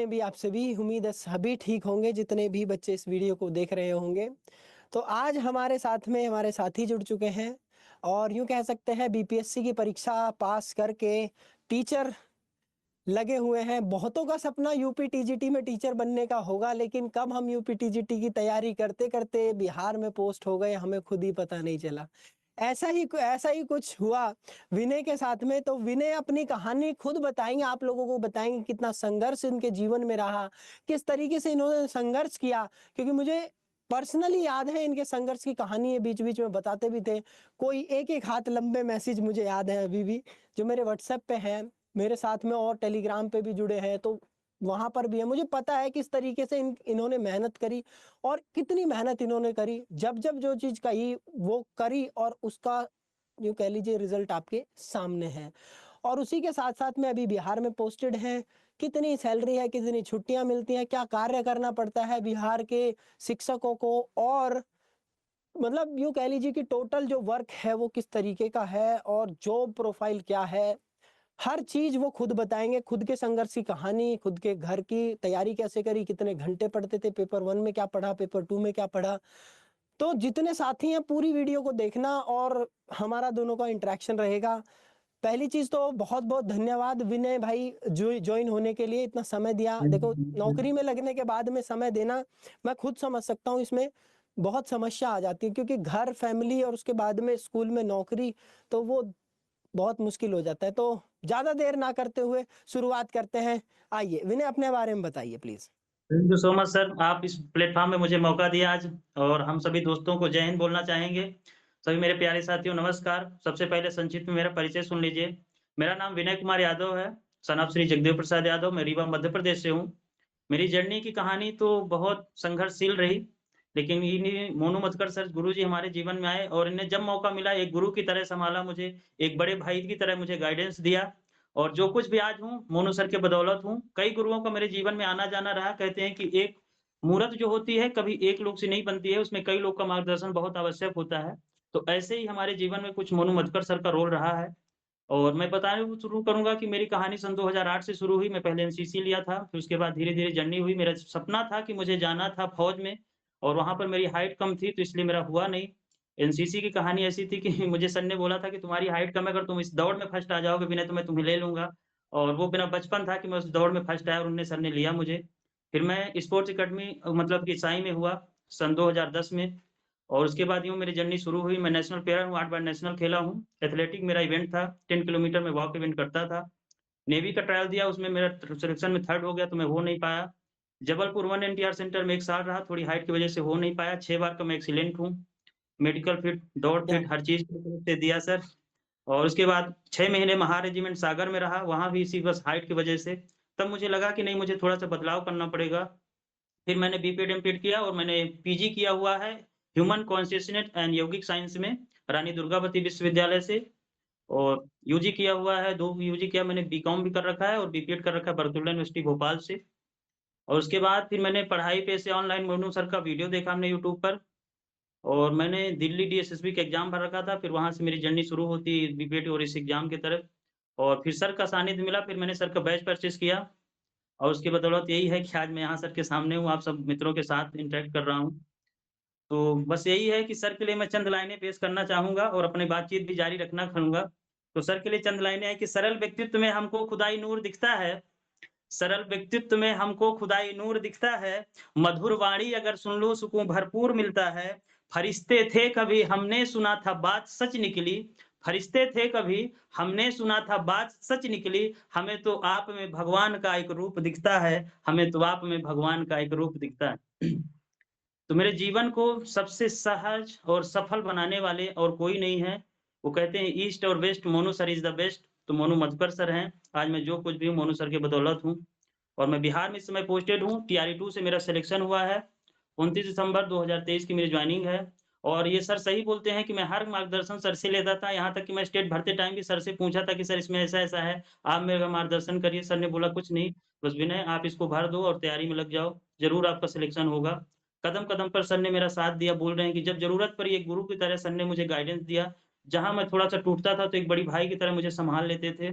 भी आप सभी उम्मीद है सभी ठीक होंगे जितने भी बच्चे इस वीडियो को देख रहे होंगे। तो आज हमारे साथ में हमारे साथी जुड़ चुके हैं और यूँ कह सकते हैं बीपीएससी की परीक्षा पास करके टीचर लगे हुए हैं। बहुतों का सपना यूपी टीजीटी में टीचर बनने का होगा, लेकिन कब हम यूपी टीजीटी की तैयारी करते-करते बिहार में पोस्ट हो गए हमें खुद ही पता नहीं चला। ऐसा ही कुछ हुआ विनय के साथ में। तो विनय अपनी कहानी खुद बताएँगे, आप लोगों को बताएँगे कितना संघर्ष इनके जीवन में रहा, किस तरीके से इन्होंने संघर्ष किया। क्योंकि मुझे पर्सनली याद है इनके संघर्ष की कहानी ये बीच-बीच में बताते भी थे। कोई एक-एक हाथ लंबे मैसेज मुझे याद है अभी भी, जो मेरे व्हाट्सएप पे हैं, मेरे साथ में और टेलीग्राम पे भी जुड़े हैं, तो वहाँ पर भी है। मुझे पता है किस तरीके से इन्होंने मेहनत करी और कितनी मेहनत इन्होंने करी। जब-जब जो चीज़ कही वो करी और उसका यूँ कह लीजिए रिज़ल्ट आपके सामने है। और उसी के साथ-साथ में अभी बिहार में पोस्टेड हैं। कितनी सैलरी है, कितनी छुट्टियाँ मिलती हैं, क्या कार्य करना पड़ता है बिहार के शिक्षकों को, और मतलब यूँ कह लीजिए कि टोटल जो वर्क है वो किस तरीके का है और जॉब प्रोफाइल क्या है। हर चीज़ वो खुद बताएँगे, खुद के संघर्ष की कहानी, खुद के घर की तैयारी कैसे करी, कितने घंटे पढ़ते थे, पेपर 1 में क्या पढ़ा, पेपर 2 में क्या पढ़ा। तो जितने साथी हैं पूरी वीडियो को देखना और हमारा दोनों का इंटरेक्शन रहेगा। पहली चीज़ तो बहुत-बहुत धन्यवाद विनय भाई जॉइन होने के लिए, इतना समय दिया। देखो नौकरी में लगने के बाद में समय देना, मैं खुद समझ सकता हूँ इसमें बहुत समस्या आ जाती है, क्योंकि घर, फैमिली और उसके बाद में स्कूल में नौकरी, तो वो बहुत मुश्किल हो जाता है। तो ज़्यादा देर ना करते हुए शुरुआत करते हैं। आइए विनय अपने बारे में बताइए please. Thank you so much sir, आप इस प्लेटफ़ॉर्म में मुझे मौका दिया आज और हम सभी दोस्तों को जय हिंद बोलना चाहेंगे। सभी मेरे प्यारे साथियों नमस्कार। सबसे पहले संक्षिप्त में मेरा परिचय सुन लीजिए। मेरा नाम विनय कुमार यादव है, सन ऑफ श्री जगदेव प्रसाद यादव, मैं रीवा मध्य प्रदेश से हूँ। मेरी जर्नी की कहानी तो बहुत संघर्षशील रही, लेकिन इन्हीं मोनू मतकर सर गुरुजी हमारे जीवन में आए और इन्हें जब मौका मिला एक गुरु की तरह सँभाला मुझे, एक बड़े भाई की तरह मुझे गाइडेंस दिया और जो कुछ भी आज हूँ, मोनू सर के बदौलत हूँ। कई गुरुओं का मेरे जीवन में आना-जाना रहा। कहते हैं कि एक मूरत जो होती है, कभी एक लोग से नहीं बनती है, उसमें कई लोग का मार्गदर्शन बहुत आवश्यक होता है। तो ऐसे ही हमारे जीवन में कुछ मोनू मतकर सर का रोल रहा है। और मैं बताना शुरू करूँगा कि मेरी कहानी सन 2008 से शुरू हुई। मैं पहले एनसीसी लिया था, फिर उसके बाद धीरे-धीरे जर्नी हुई। मेरा सपना था कि मुझे जाना था फ़ौज में और वहाँ पर मेरी हाइट कम थी, तो इसलिए मेरा हुआ नहीं। एनसीसी की कहानी ऐसी थी कि मुझे सर ने बोला था कि तुम्हारी हाइट कम है, अगर तुम इस दौड़ में फर्स्ट आ जाओगे विनय तो मैं तुम्हें ले लूँगा। और वो मेरा बचपन था कि मैं उस दौड़ में फर्स्ट आया और उनने सर ने लिया मुझे। फिर मैं स्पोर्ट्स अकेडमी मतलब कि साई में हुआ सन 2010 में और उसके बाद यूँ मेरी जर्नी शुरू हुई। मैं नेशनल प्लेयर हूँ, 8 बार नेशनल खेला हूँ। एथलेटिक मेरा इवेंट था, 10 किलोमीटर में वॉक इवेंट करता था। नेवी का ट्रायल दिया, उसमें मेरा सिलेक्शन में 3rd हो गया, तो मैं हो नहीं पाया। जबलपुर 1 एनटीआर सेंटर में 1 साल रहा, थोड़ी हाइट की वजह से हो नहीं पाया। 6 बार का मैं एक्सीलेंट हूँ। मेडिकल फिट, दौड़ क्या फिट, हर चीज़ की तरफ से दिया सर। और उसके बाद 6 महीने महार रेजिमेंट सागर में रहा, वहाँ भी इसी बस हाइट की वजह से। तब मुझे लगा कि नहीं मुझे थोड़ा-सा बदलाव करना पड़ेगा। फिर मैंने बीपीएड एमपीएड किया और मैंने पीजी किया हुआ है ह्यूमन कॉन्शियसनेस एंड यौगिक साइंस में, रानी दुर्गावती विश्वविद्यालय से। और यूजी किया हुआ है, 2 यूजी किया मैंने, बीकॉम भी कर रखा है और बीपीएड कर रखा है बरकतुल्लाह यूनिवर्सिटी भोपाल से। और उसके बाद फिर मैंने पढ़ाई पे से ऑनलाइन मोनू सर का वीडियो देखा हमने यूट्यूब पर और मैंने दिल्ली डीएसएसबी का एग्ज़ाम भर रखा था। फिर वहाँ से मेरी जर्नी शुरू होती बीपीएड और इस एग्ज़ाम की तरफ और फिर सर का सानिध्य मिला, फिर मैंने सर का बैच परचेज़ किया और उसकी बदौलत यही है कि आज मैं यहाँ सर के सामने हूँ, आप सब मित्रों के साथ इंटरैक्ट कर रहा हूँ। तो बस यही है कि सर के लिए मैं चंद लाइनें पेश करना चाहूँगा और अपनी बातचीत भी जारी रखना चाहूँगा। तो सर के लिए चंद लाइनें हैं कि सरल व्यक्तित्व में हमको खुदाई नूर दिखता है, सरल व्यक्तित्व में हमको खुदाई नूर दिखता है, मधुर वाणी अगर सुन लो सुकून भरपूर मिलता है। फरिश्ते थे कभी हमने सुना था बात सच निकली, फरिश्ते थे कभी हमने सुना था बात सच निकली, हमें तो आप में भगवान का एक रूप दिखता है, हमें तो आप में भगवान का एक रूप दिखता है। तो मेरे जीवन को सबसे सहज और सफल बनाने वाले और कोई नहीं है। वो कहते हैं ईस्ट और west Monu sir is the best, तो मोनू मधुकर सर हैं। आज मैं जो कुछ भी हूँ मोनू सर की बदौलत हूँ और मैं बिहार में इस समय पोस्टेड हूँ। टीआरई 2 से मेरा सिलेक्शन हुआ है। 29 दिसंबर 2023 की मेरी जॉइनिंग है और ये सर सही बोलते हैं कि मैं हर मार्गदर्शन सर से लेता था। यहाँ तक कि मैं स्टेट भरते टाइम भी सर से पूछा था कि सर इसमें ऐसा-ऐसा है, आप मेरा मार्गदर्शन करिए। सर ने बोला कुछ नहीं, बस विनय आप इसको भर दो और तैयारी में लग जाओ, ज़रूर आपका सिलेक्शन होगा। कदम-कदम पर सर ने मेरा साथ दिया, बोल रहे हैं कि जब ज़रूरत पड़ी एक गुरु की तरह सर ने मुझे गाइडेंस दिया। जहाँ मैं थोड़ा-सा टूटता था तो एक बड़ी भाई की तरह मुझे सँभाल लेते थे।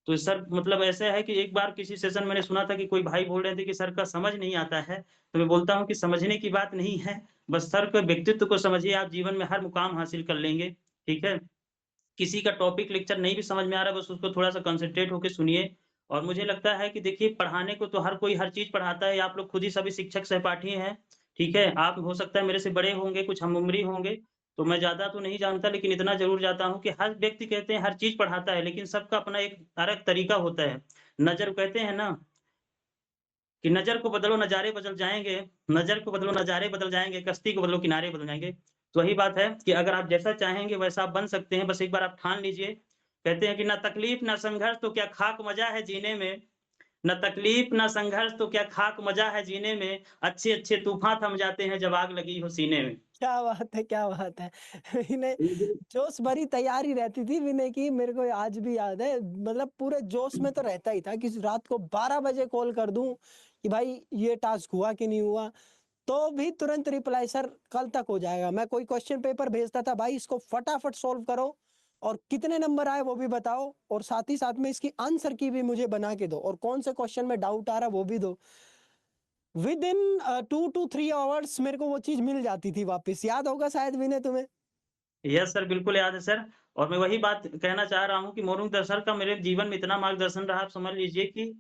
तो सर मतलब ऐसा है कि एक बार किसी सेशन मैंने सुना था कि कोई भाई बोल रहे थे कि सर का समझ नहीं आता है, तो मैं बोलता हूँ कि समझने की बात नहीं है, बस सर के व्यक्तित्व को समझिए, आप जीवन में हर मुकाम हासिल कर लेंगे, ठीक है? किसी का टॉपिक लेक्चर नहीं भी समझ में आ रहा है, बस उसको थोड़ा-सा कंसंट्रेट होके सुनिए और मुझे लगता है कि देखिए पढ़ाने को तो हर कोई हर चीज़ पढ़ाता है, आप लोग खुद ही सभी शिक्षक सहपाठी हैं, ठीक है? आप हो सकता है मेरे से बड़े होंगे, कुछ हम-उम्री होंगे, तो मैं ज़्यादा तो नहीं जानता लेकिन इतना ज़रूर जानता हूँ कि हर व्यक्ति कहते हैं हर चीज़ पढ़ाता है, लेकिन सबका अपना एक अलग तरीका होता है। नज़र कहते हैं ना कि नज़र को बदलो नज़ारे बदल जाएँगे, नज़र को बदलो नज़ारे बदल जाएँगे, कश्ती को बदलो किनारे बदल जाएँगे। तो वही बात है कि अगर आप जैसा चाहेंगे वैसा आप बन सकते हैं, बस एक बार आप ठान लीजिए। कहते हैं कि ना तकलीफ ना संघर्ष तो क्या खाक मज़ा है जीने में, ना तकलीफ ना संघर्ष तो क्या खाक मज़ा है जीने में, अच्छे-अच्छे तूफ़ान थम जाते हैं जब आग लगी हो सीने में। क्या बात है, क्या बात है! विनय जोश भरी तैयारी रहती थी विनय की, मेरे को आज भी याद है। मतलब पूरे जोश में तो रहता ही था कि रात को 12 बजे कॉल कर दूँ कि भाई ये टास्क हुआ कि नहीं हुआ? तो भी तुरंत रिप्लाई सर कल तक हो जाएगा। मैं कोई क्वेश्चन पेपर भेजता था, भाई इसको फटाफट सॉल्व करो और कितने नंबर आए वो भी बताओ और साथ ही साथ में इसकी आंसर की भी मुझे बना के दो और कौन से क्वेश्चन में डाउट आ रहा है वो भी दो। विद इन 2 टू 3 आवर्स मेरे को वो चीज़ मिल जाती थी वापस। याद होगा शायद विनय तुम्हें? यस सर, बिल्कुल याद है सर और मैं वही बात कहना चाह रहा हूँ कि मोरूम सर का मेरे जीवन में इतना मार्गदर्शन रहा, आप समझ लीजिए कि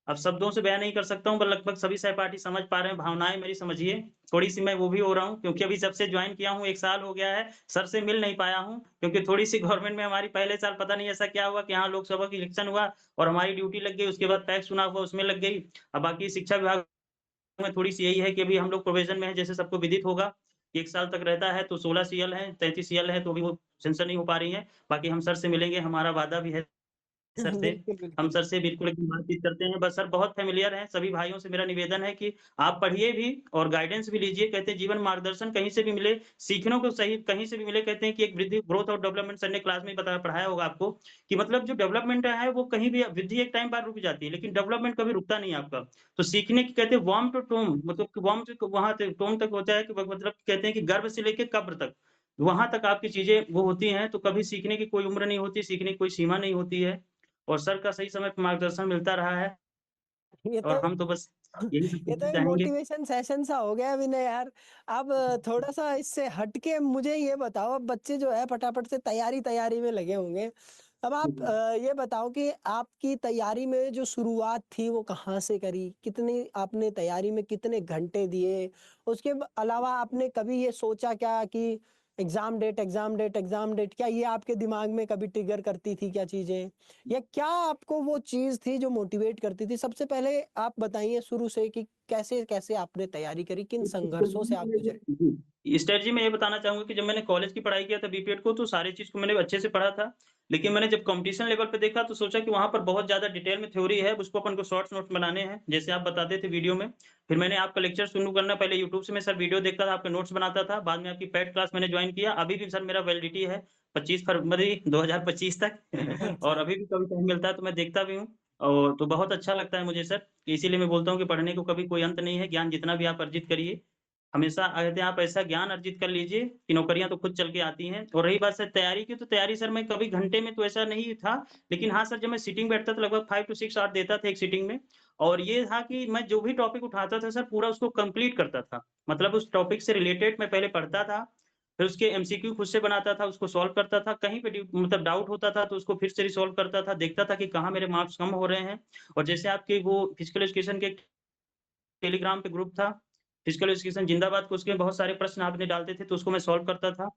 अब शब्दों से बयान नहीं कर सकता हूँ, पर लगभग सभी सहपाठी समझ पा रहे हैं, भावनाएँ मेरी समझिए। थोड़ी-सी मैं वो भी हो रहा हूँ क्योंकि अभी जब से जॉइन किया हूँ 1 साल हो गया है, सर से मिल नहीं पाया हूँ क्योंकि थोड़ी-सी गवर्नमेंट में हमारी पहले साल पता नहीं ऐसा क्या हुआ कि यहाँ लोकसभा की इलेक्शन हुआ और हमारी ड्यूटी लग गई, उसके बाद टैक्स चुनाव हुआ, उसमें लग गई। अब बाकी शिक्षा विभाग में थोड़ी-सी यही है कि अभी हम लोग प्रोविज़न में हैं, जैसे सबको विदित होगा, 1 साल तक रहता है तो 16 सीएल हैं, 33 सीएल हैं, तो अभी वो सेंक्शन नहीं हो पा रही हैं। बाकी हम सर से मिलेंगे, हमारा वादा भी है सर से। बिल्कुल, हम बिल्कुल। सर से बिल्कुल एकदम बातचीत करते हैं, बस सर बहुत फ़ैमिलियर हैं, सभी भाइयों से मेरा निवेदन है कि आप पढ़िए भी और गाइडेंस भी लीजिए। कहते हैं जीवन मार्गदर्शन कहीं से भी मिले, सीखने को सही कहीं से भी मिले। कहते हैं कि एक वृद्धि ग्रोथ और डेवलपमेंट सर ने क्लास में ही पढ़ाया होगा आपको कि मतलब जो डेवलपमेंट है वो कहीं भी वृद्धि एक टाइम बाद रुक जाती है, लेकिन डेवलपमेंट कभी रुकता नहीं है आपका। तो सीखने की कहते हैं वार्म टू टॉम मतलब कि वार्म से वहाँ तक टॉम तक होता है कि मतलब कहते हैं कि गर्भ से लेके कब्र तक, वहाँ तक आपकी चीज़ें वो होती हैं, तो कभी सीखने की कोई उम्र नहीं होती, सीखने की कोई सीमा नहीं होती है। और सर का सही समय पे मार्गदर्शन मिलता रहा है ये तो और हम तो बस यही सब ये तो करना एक चाहेंगे। मोटिवेशन सेशन सा हो गया विनय यार। अब थोड़ा-सा इससे हट के मुझे ये बताओ, अब बच्चे जो है फटाफट से तैयारी में लगे होंगे। अब आप ये बताओ कि आपकी तैयारी में जो शुरुआत थी वो कहाँ से करी? कितनी आपने तैयारी में कितने घंटे दिए? उसके अलावा आपने कभी ये सोचा क्या कि exam date, exam date, exam date, क्या ये आपके दिमाग में कभी ट्रिगर करती थी क्या चीज़ें? या क्या आपको वो चीज़ थी जो मोटिवेट करती थी? सबसे पहले आप बताइए शुरू से कि कैसे-कैसे आपने तैयारी करी? किन संघर्षों से आप गुज़रे? जी, स्ट्रैटेजी मैं ये बताना चाहूँगा कि जब मैंने कॉलेज की पढ़ाई किया था बीपीएड को तो सारी चीज़ को मैंने अच्छे से पढ़ा था। लेकिन मैंने जब कॉम्पिटिशन लेवल पे देखा तो सोचा कि वहाँ पर बहुत ज़्यादा डिटेल में थ्योरी है, उसको अपन को शॉर्ट्स नोट्स बनाने हैं, जैसे आप बताते थे वीडियो में। फिर मैंने आपका लेक्चर शुरू करना पहले यूट्यूब से मैं सर वीडियो देखता था, आपके नोट्स बनाता था, बाद में आपकी पेड क्लास मैंने जॉइन किया। अभी भी सर मेरा वैलिडिटी है 25 फरवरी 2025 तक और अच्छा। अभी भी कभी टाइम मिलता है तो मैं देखता भी हूँ। और तो बहुत अच्छा लगता है मुझे सर, इसीलिए मैं बोलता हूँ कि पढ़ने को कभी कोई अंत नहीं है, ज्ञान जितना भी आप अर्जित करिए। हमेशा कहते हैं आप ऐसा ज्ञान अर्जित कर लीजिए कि नौकरियाँ तो खुद चल के आती हैं। और रही बात सर तैयारी की, तो तैयारी सर मैं कभी घंटे में तो ऐसा नहीं था, लेकिन हाँ सर जब मैं सिटिंग बैठता था लगभग 5 टू 6 आवर देता था एक सिटिंग में। और ये था कि मैं जो भी टॉपिक उठाता था सर पूरा उसको कंप्लीट करता था। मतलब उस टॉपिक से रिलेटेड मैं पहले पढ़ता था, फिर उसके एमसीक्यू खुद से बनाता था, उसको सॉल्व करता था। कहीं पे मतलब डाउट होता था तो उसको फिर से रिसॉल्व करता था, देखता था कि कहाँ मेरे मार्क्स कम हो रहे हैं। और जैसे आपके वो फिजिकल एजुकेशन के टेलीग्राम पे ग्रुप था, फिजिकल एजुकेशन जिंदाबाद को उसके बहुत सारे प्रश्न आपने डालते थे, तो उसको मैं सॉल्व करता था।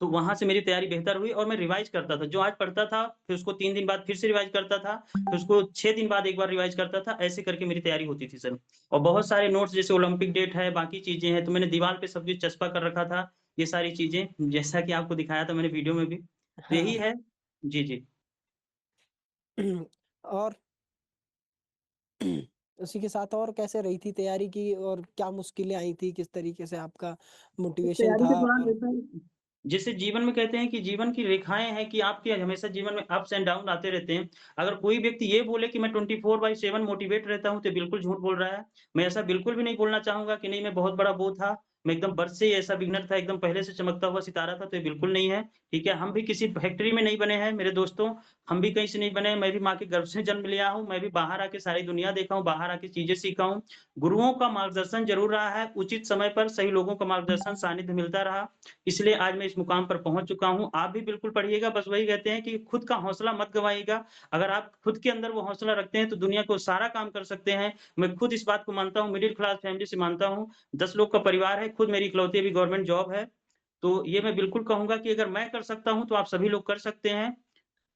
तो वहाँ से मेरी तैयारी बेहतर हुई और मैं रिवाइज़ करता था। जो आज पढ़ता था, फिर उसको 3 दिन बाद फिर से रिवाइज़ करता था, फिर उसको 6 दिन बाद एक बार रिवाइज़ करता था, ऐसे करके मेरी तैयारी होती थी सर। और बहुत सारे नोट्स जैसे ओलंपिक डेट है, बाकी चीज़ें हैं, तो मैंने दीवार पे सब कुछ चस्पा कर रखा था, ये सारी चीज़ें, जैसा कि आपको दिखाया था मैंने वीडियो में भी। तो यही हाँ। है। जी, जी। और उसी के साथ और कैसे रही थी तैयारी की और क्या मुश्किलें आई थी? किस तरीके से आपका मोटिवेशन तैयारी था? के दौरान और ऐसा जैसे जीवन में कहते हैं कि जीवन की रेखाएँ हैं कि आपके हमेशा जीवन में अप्स एंड डाउन आते रहते हैं। अगर कोई व्यक्ति ये बोले कि मैं 24/7 मोटिवेट रहता हूँ, तो बिल्कुल झूठ बोल रहा है। मैं ऐसा बिल्कुल भी नहीं बोलना चाहूँगा कि नहीं मैं बहुत बड़ा वो था। मैं एकदम बर्थ से ही ऐसा बिगिनर था, एकदम पहले से चमकता हुआ सितारा था, तो ये बिल्कुल नहीं है, ठीक है? हम भी किसी फैक्ट्री में नहीं बने हैं मेरे दोस्तों, हम भी कहीं से नहीं बने हैं, मैं भी माँ के गर्भ से जन्म लिया हूँ, मैं भी बाहर आके सारी दुनिया देखा हूँ, बाहर आके चीज़ें सीखा हूँ। गुरुओं का मार्गदर्शन ज़रूर रहा है, उचित समय पर सही लोगों का मार्गदर्शन, सानिध्य मिलता रहा, इसलिए आज मैं इस मुकाम पर पहुँच चुका हूँ। आप भी बिल्कुल पढ़िएगा, बस वही कहते हैं कि खुद का हौसला मत गवाइएगा। अगर आप खुद के अंदर वो हौसला रखते हैं, तो दुनिया को सारा काम कर सकते हैं। मैं खुद इस बात को मानता हूँ, मिडिल क्लास फैमिली से मानता हूँ, 10 लोग का परिवार है, खुद मेरी इकलौती अभी गवर्नमेंट जॉब है। तो ये मैं बिल्कुल कहूँगा कि अगर मैं कर सकता हूँ, तो आप सभी लोग कर सकते हैं।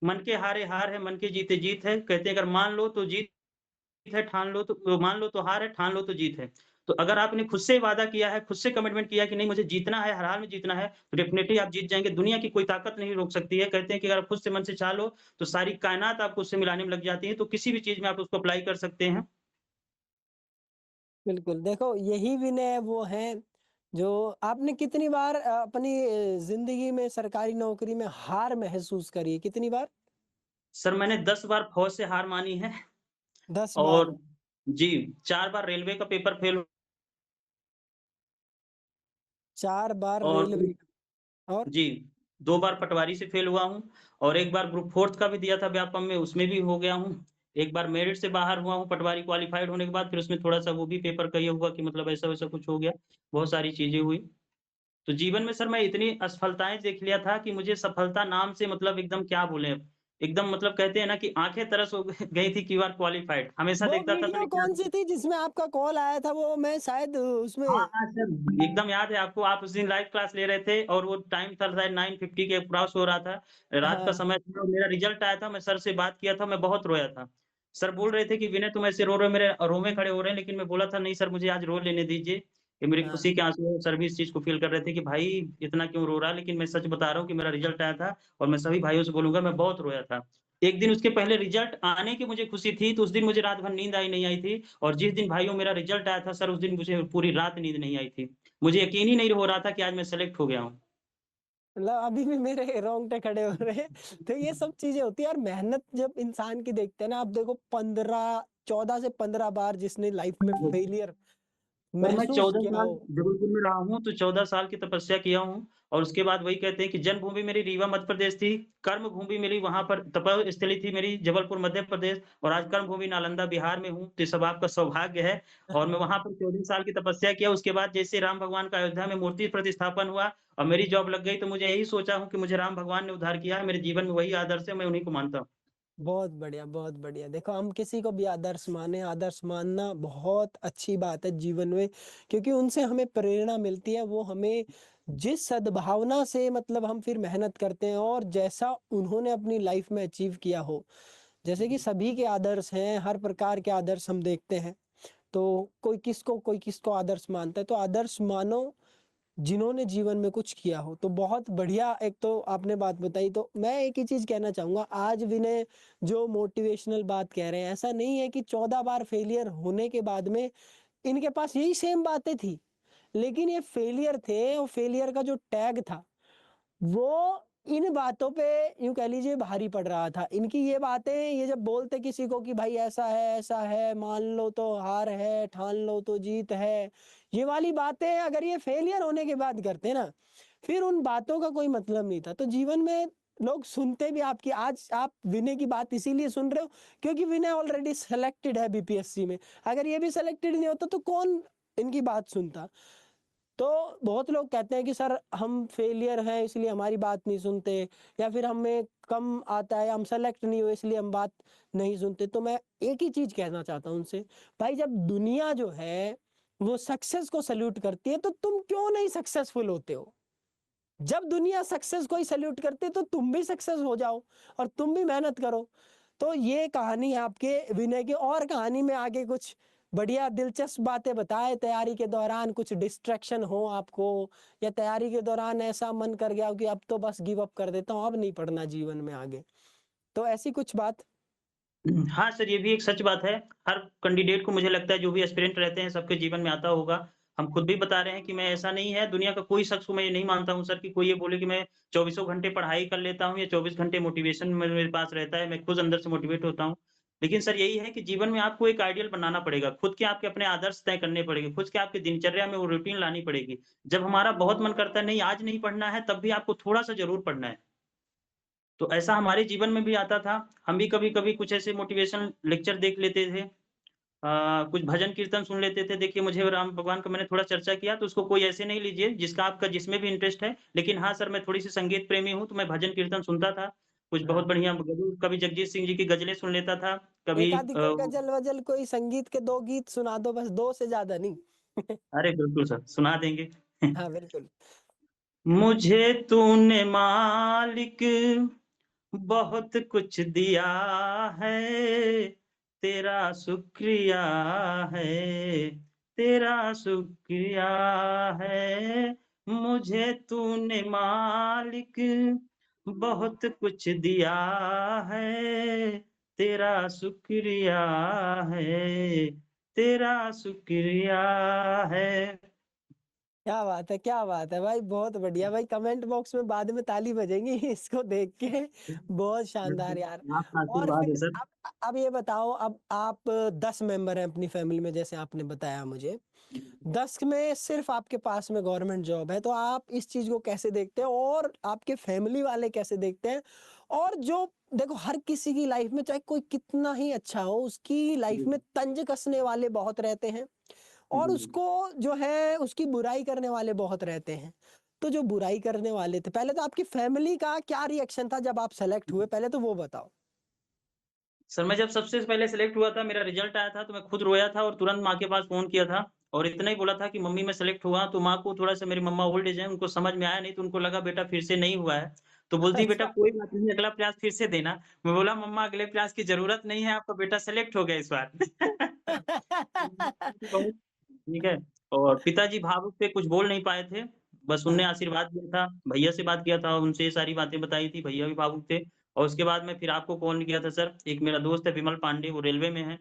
मन के हारे हार है, मन के जीते जीत है। कहते हैं अगर मान लो तो जीत है, ठान लो तो मान लो तो हार है, ठान लो तो जीत है। तो अगर आपने खुद से वादा किया है, खुद से कमिटमेंट किया है कि नहीं मुझे जीतना है, हर हाल में जीतना है, तो डेफिनिटली आप जीत जाएँगे। दुनिया की कोई ताकत नहीं रोक सकती है। कहते हैं कि अगर आप खुद से मन से चाह लो, तो सारी कायनात आपको उससे मिलाने में लग जाती है। तो किसी भी चीज़ में आप उसको अप्लाई कर सकते हैं। बिल्कुल, देखो यही विनय वो हैं, जो आपने कितनी बार अपनी ज़िंदगी में सरकारी नौकरी में हार महसूस करी है? कितनी बार? सर मैंने 10 बार फौज से हार मानी है 10 बार, और जी, 4 बार रेलवे का पेपर फेल 4 बार और रेलवे और जी, 2 बार पटवारी से फ़ेल हुआ हूँ और 1 बार ग्रुप 4th का भी दिया था व्यापम में, उसमें भी हो गया हूँ। 1 बार मेरिट से बाहर हुआ हूँ पटवारी क्वालिफ़ाइड होने के बाद, फिर उसमें थोड़ा-सा वो भी पेपर का ये हुआ कि मतलब ऐसा-वैसा कुछ हो गया, बहुत सारी चीज़ें हुई। तो जीवन में सर मैं इतनी असफलताएँ देख लिया था कि मुझे सफलता नाम से मतलब एकदम क्या बोलें अब, एकदम मतलब कहते हैं ना कि आँखें तरस हो गई थी कि यू आर क्वालिफ़ाइड। हमेशा वो देखता था तो वीडियो लेकिन कौन-सी थी जिसमें आपका कॉल आया था? वो मैं शायद हाँ, उसमें हाँ, सर एकदम याद है आपको, आप उस दिन लाइव क्लास ले रहे थे और वो टाइम था शायद 9:50 के क्रॉस हो रहा था। रात का हाँ, समय था और मेरा रिज़ल्ट आया था, मैं सर से बात किया था, मैं बहुत रोया था। सर बोल रहे थे कि विनय तुम ऐसे रो रहे हो, मेरे रोंवे खड़े हो रहे हैं, लेकिन मैं बोला था नहीं सर मुझे आज रो लेने दीजिए। ये मेरी हाँ। खुशी के आँसू हैं। सर भी इस चीज़ को फ़ील कर रहे थे कि भाई इतना क्यों रो रहा है? लेकिन मैं सच बता रहा हूँ कि मेरा रिज़ल्ट आया था और मैं सभी भाइयों से बोलूँगा मैं बहुत रोया था। एक दिन उसके पहले रिज़ल्ट आने की मुझे खुशी थी, तो उस दिन मुझे रात भर नींद नहीं आई थी और जिस दिन भाइयों मेरा रिज़ल्ट आया था सर उस दिन मुझे पूरी रात नींद नहीं आई थी। मुझे यकीन ही नहीं हो रहा था कि आज मैं सेलेक्ट हो गया हूँ। मतलब अभी भी मेरे रोंगटे खड़े हो रहे हैं। तो ये सब चीज़ें होती हैं और मेहनत जब इंसान की देखते हैं ना, आप देखो 15 14 से 15 बार जिसने लाइफ में फेलियर सर मैं महसूस 14 किया साल हो। जबलपुर में रहा हूँ, तो 14 साल की तपस्या किया हूँ और उसके बाद वही कहते हैं कि जन्मभूमि मेरी रीवा मध्य प्रदेश थी, कर्म भूमि मेरी वहाँ पर तपस्थली थी मेरी जबलपुर मध्य प्रदेश और आज कर्म भूमि नालंदा बिहार में हूँ, तो ये सब आपका सौभाग्य है और मैं वहाँ पर 14 साल की तपस्या किया, उसके बाद जैसे राम भगवान का अयोध्या में मूर्ति प्रतिस्थापन हुआ और मेरी जॉब लग गई, तो मुझे यही सोचा हूँ कि मुझे राम भगवान ने उद्धार किया है, मेरे जीवन में वही आदर्श है, मैं उन्हीं को मानता हूँ। बहुत बढ़िया, बहुत बढ़िया। देखो हम किसी को भी आदर्श मानें, आदर्श मानना बहुत अच्छी बात है जीवन में, क्योंकि उनसे हमें प्रेरणा मिलती है, वो हमें जिस सद्भावना से मतलब हम फिर मेहनत करते हैं और जैसा उन्होंने अपनी लाइफ में अचीव किया हो, जैसे कि सभी के आदर्श हैं, हर प्रकार के आदर्श हम देखते हैं। तो कोई किसको आदर्श मानता है, तो आदर्श मानो जिन्होंने जीवन में कुछ किया हो। तो बहुत बढ़िया एक तो आपने बात बताई, तो मैं एक ही चीज़ कहना चाहूँगा, आज विनय जो मोटिवेशनल बात कह रहे हैं, ऐसा नहीं है कि 14 बार फेलियर होने के बाद में इनके पास यही सेम बातें थी। लेकिन ये फेलियर थे और फेलियर का जो टैग था, वो इन बातों पे यूँ कह लीजिए भारी पड़ रहा था। इनकी ये बातें, ये जब बोलते किसी को कि भाई ऐसा है, मान लो तो हार है, ठान लो तो जीत है। ये वाली बातें अगर ये फेलियर होने के बाद करते ना, फिर उन बातों का कोई मतलब नहीं था। तो जीवन में लोग सुनते भी आपकी, आज आप विनय की बात इसीलिए सुन रहे हो क्योंकि विनय ऑलरेडी सेलेक्टेड है बीपीएससी में। अगर ये भी सेलेक्टेड नहीं होता तो कौन इनकी बात सुनता? तो बहुत लोग कहते हैं कि सर हम फेलियर हैं इसलिए हमारी बात नहीं सुनते, या फिर हमें कम आता है, हम सेलेक्ट नहीं हुए इसलिए हम बात नहीं सुनते। तो मैं एक ही चीज कहना चाहता हूँ उनसे, भाई जब दुनिया जो है वो सक्सेस को सल्यूट करती है, तो तुम क्यों नहीं सक्सेसफुल होते हो? जब दुनिया सक्सेस को ही सैल्यूट करती है तो तुम भी सक्सेस हो जाओ और तुम भी मेहनत करो। तो ये कहानी है आपके विनय की, और कहानी में आगे कुछ बढ़िया दिलचस्प बातें बताए तैयारी के दौरान, कुछ डिस्ट्रैक्शन हो आपको, या तैयारी के दौरान ऐसा मन कर गया हो कि अब तो बस गिव अप कर देता हूँ, अब नहीं पढ़ना जीवन में आगे। तो ऐसी कुछ बात? हाँ सर, ये भी एक सच बात है। हर कैंडिडेट को मुझे लगता है जो भी एस्पिरेंट रहते हैं सबके जीवन में आता होगा। हम खुद भी बता रहे हैं कि मैं ऐसा नहीं है, दुनिया का कोई शख्स को मैं ये नहीं मानता हूँ सर कि कोई ये बोले कि मैं चौबीसों घंटे पढ़ाई कर लेता हूँ या 24 घंटे मोटिवेशन मेरे मेरे पास रहता है, मैं खुद अंदर से मोटिवेट होता हूँ। लेकिन सर यही है कि जीवन में आपको एक आइडियल बनाना पड़ेगा, खुद के आपके अपने आदर्श तय करने पड़ेंगे, खुद के आपकी दिनचर्या में वो रूटीन लानी पड़ेगी। जब हमारा बहुत मन करता है नहीं आज नहीं पढ़ना है, तब भी आपको थोड़ा-सा ज़रूर पढ़ना है। तो ऐसा हमारे जीवन में भी आता था, हम भी कभी-कभी कुछ ऐसे मोटिवेशनल लेक्चर देख लेते थे। कुछ भजन कीर्तन सुन लेते थे। देखिए मुझे राम भगवान का मैंने थोड़ा चर्चा किया तो उसको कोई ऐसे नहीं लीजिए जिसका आपका जिसमें भी इंटरेस्ट है। लेकिन हाँ सर, मैं थोड़ी-सी संगीत प्रेमी हूँ, तो मैं भजन कीर्तन सुनता था। कुछ बहुत बढ़िया गज़ल कभी जगजीत सिंह जी की गज़लें सुन लेता था, कभी एक आधी कोई गज़ल-वज़ल कोई संगीत के 2 गीत सुना दो बस 2 से ज़्यादा नहीं। अरे बिल्कुल सर, सुना देंगे। हाँ, बिल्कुल। मुझे तूने मालिक बहुत कुछ दिया है, तेरा शुक्रिया है, तेरा शुक्रिया है। मुझे तूने मालिक बहुत कुछ दिया है, तेरा शुक्रिया है, तेरा शुक्रिया है। क्या बात है, क्या बात है भाई, बहुत बढ़िया भाई, कमेंट बॉक्स में बाद में ताली बजेगी इसको देख के, बहुत शानदार यार। आपका और आशीर्वाद है फिर सर। अब ये बताओ, अब आप 10 मेंबर हैं अपनी फैमिली में जैसे आपने बताया मुझे, 10 में सिर्फ आपके पास में गवर्नमेंट जॉब है, तो आप इस चीज़ को कैसे देखते हैं और आपके फैमिली वाले कैसे देखते हैं? और जो देखो हर किसी की लाइफ में चाहे कोई कितना ही अच्छा हो, उसकी लाइफ जी, में तंज कसने वाले बहुत रहते हैं और जी। उसको जो है उसकी बुराई करने वाले बहुत रहते हैं। तो जो बुराई करने वाले थे, पहले तो आपकी फैमिली का क्या रिएक्शन था जब आप सेलेक्ट हुए? पहले तो वो बताओ? सर, मैं जब सबसे पहले सेलेक्ट हुआ था, मेरा रिज़ल्ट आया था, तो मैं खुद रोया था और तुरंत माँ के पास फ़ोन किया था और इतना ही बोला था कि मम्मी मैं सेलेक्ट हुआ, तो माँ को थोड़ा-सा मेरी मम्मा ओल्ड एज हैं, उनको समझ में आया नहीं, तो उनको लगा बेटा फिर से नहीं हुआ है। तो बोलती है बेटा अच्छा। कोई बात नहीं, अगला प्रयास फिर से देना। मैं बोला मम्मा अगले प्रयास की ज़रूरत नहीं है, आपका बेटा सेलेक्ट हो गया इस बार। बहुत ठीक है और पिताजी भावुक थे, कुछ बोल नहीं पाए थे। बस उनने हाँ। आशीर्वाद दिया था, भैया से बात किया था, उनसे ये सारी बातें बताई थी, भैया भी भावुक थे और उसके बाद में फिर आपको कॉल किया था सर। एक मेरा दोस्त है विमल पांडे, वो रेलवे में है।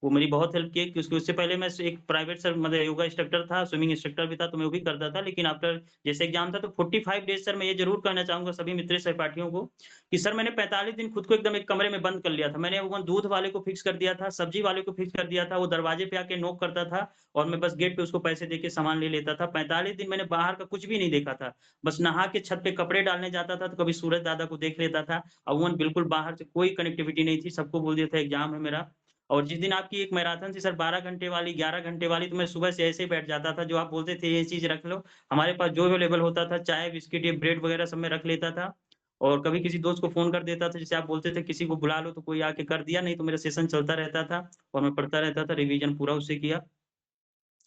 वो मेरी बहुत हेल्प की क्योंकि उससे पहले मैं एक प्राइवेट सर मतलब योगा इंस्ट्रक्टर था, स्विमिंग इंस्ट्रक्टर भी था, तो मैं वो भी करता था। लेकिन आफ्टर जैसे एग्ज़ाम था तो 45 डेज़ सर मैं ये ज़रूर कहना चाहूँगा सभी मित्र सहपाठियों को कि सर मैंने 45 दिन खुद को एकदम एक कमरे में बंद कर लिया था। मैंने वो दूध वाले को फिक्स कर दिया था, सब्जी वाले को फिक्स कर दिया था, वो दरवाजे पे आके नॉक करता था और मैं बस गेट पे उसको पैसे देके सामान ले लेता था। 45 दिन मैंने बाहर का कुछ भी नहीं देखा था। बस नहा के छत पे कपड़े डालने जाता था, तो कभी सूरज दादा को देख लेता था। अमूमन बिल्कुल बाहर से कोई कनेक्टिविटी नहीं थी, सबको बोल दिया था एग्ज़ाम है मेरा। और जिस दिन आपकी एक मैराथन थी सर 12 घंटे वाली, 11 घंटे वाली, तो मैं सुबह से ऐसे ही बैठ जाता था, जो आप बोलते थे ये चीज़ रख लो। हमारे पास जो अवेलेबल होता था, चाय, बिस्किट, ये ब्रेड वगैरह सब मैं रख लेता था। और कभी किसी दोस्त को फ़ोन कर देता था, जैसे आप बोलते थे किसी को बुला लो, तो कोई आके कर दिया, नहीं तो मेरा सेशन चलता रहता था और मैं पढ़ता रहता था, रिवीजन पूरा उससे किया।